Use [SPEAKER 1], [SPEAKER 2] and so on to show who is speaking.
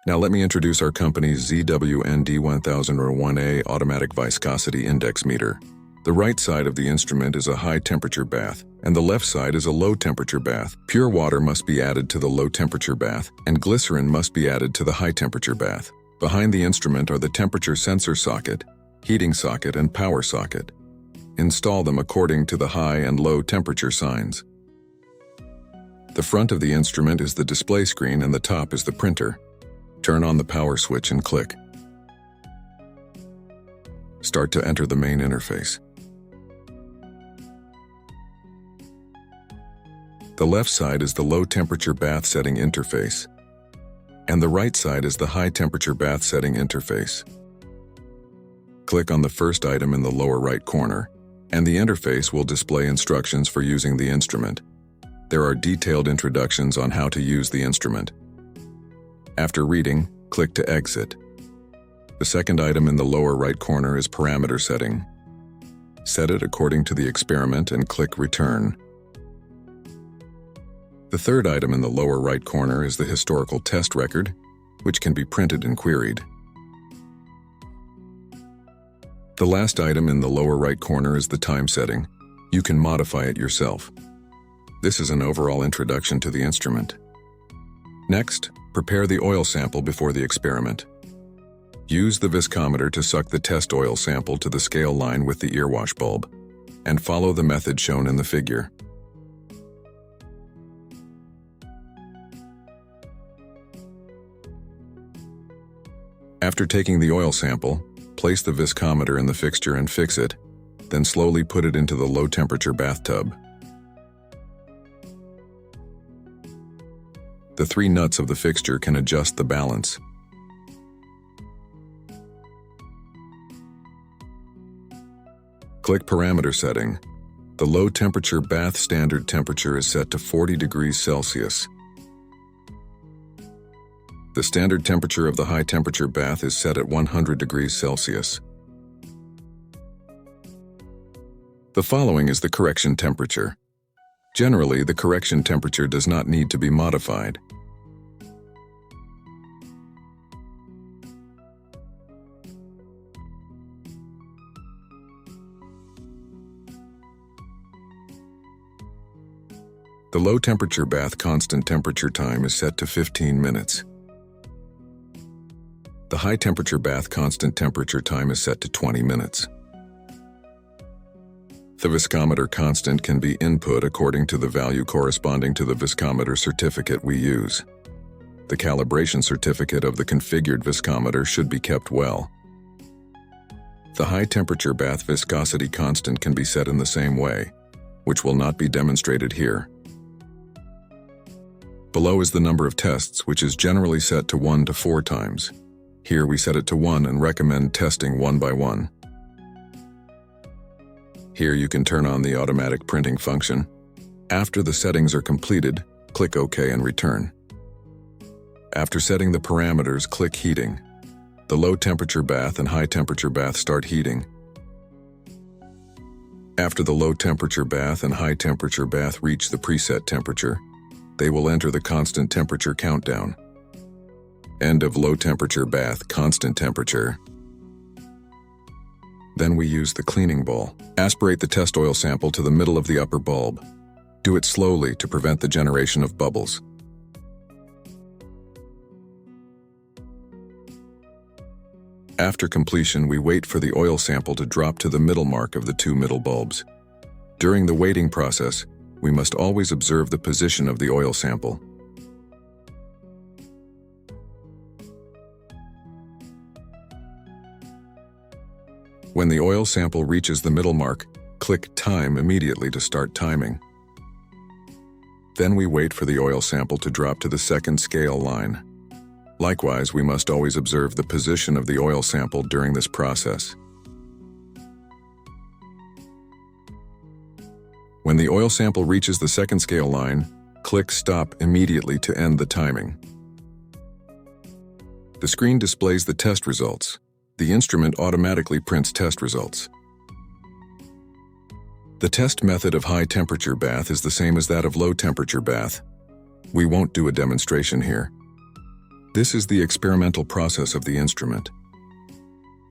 [SPEAKER 1] Now let me introduce our company's ZWND1001A automatic viscosity index meter. The right side of the instrument is a high-temperature bath, and the left side is a low-temperature bath. Pure water must be added to the low-temperature bath, and glycerin must be added to the high-temperature bath. Behind the instrument are the temperature sensor socket, heating socket, and power socket. Install them according to the high and low temperature signs. The front of the instrument is the display screen and the top is the printer. Turn on the power switch and click. Start to enter the main interface. The left side is the low-temperature bath setting interface, and the right side is the high-temperature bath setting interface. Click on the first item in the lower right corner, and the interface will display instructions for using the instrument. There are detailed introductions on how to use the instrument. After reading, click to exit. The second item in the lower right corner is parameter setting. Set it according to the experiment and click return. The third item in the lower right corner is the historical test record, which can be printed and queried. The last item in the lower right corner is the time setting. You can modify it yourself. This is an overall introduction to the instrument. Next, prepare the oil sample before the experiment. Use the viscometer to suck the test oil sample to the scale line with the earwash bulb, and follow the method shown in the figure. After taking the oil sample, place the viscometer in the fixture and fix it, then slowly put it into the low-temperature bathtub. The three nuts of the fixture can adjust the balance. Click Parameter Setting. The low-temperature bath standard temperature is set to 40 degrees Celsius. The standard temperature of the high-temperature bath is set at 100 degrees Celsius. The following is the correction temperature. Generally, the correction temperature does not need to be modified. The low-temperature bath constant temperature time is set to 15 minutes. The high-temperature bath constant temperature time is set to 20 minutes. The viscometer constant can be input according to the value corresponding to the viscometer certificate we use. The calibration certificate of the configured viscometer should be kept well. The high-temperature bath viscosity constant can be set in the same way, which will not be demonstrated here. Below is the number of tests, which is generally set to 1 to 4 times. Here we set it to 1 and recommend testing 1 by 1. Here you can turn on the automatic printing function. After the settings are completed, click OK and return. After setting the parameters, click Heating. The low-temperature bath and high-temperature bath start heating. After the low-temperature bath and high-temperature bath reach the preset temperature, they will enter the constant temperature countdown. End of low-temperature bath, constant temperature. Then we use the cleaning bowl. Aspirate the test oil sample to the middle of the upper bulb. Do it slowly to prevent the generation of bubbles. After completion, we wait for the oil sample to drop to the middle mark of the 2 middle bulbs. During the waiting process, we must always observe the position of the oil sample. When the oil sample reaches the middle mark, click Time immediately to start timing. Then we wait for the oil sample to drop to the second scale line. Likewise, we must always observe the position of the oil sample during this process. When the oil sample reaches the second scale line, click Stop immediately to end the timing. The screen displays the test results. The instrument automatically prints test results. The test method of high-temperature bath is the same as that of low-temperature bath. We won't do a demonstration here. This is the experimental process of the instrument.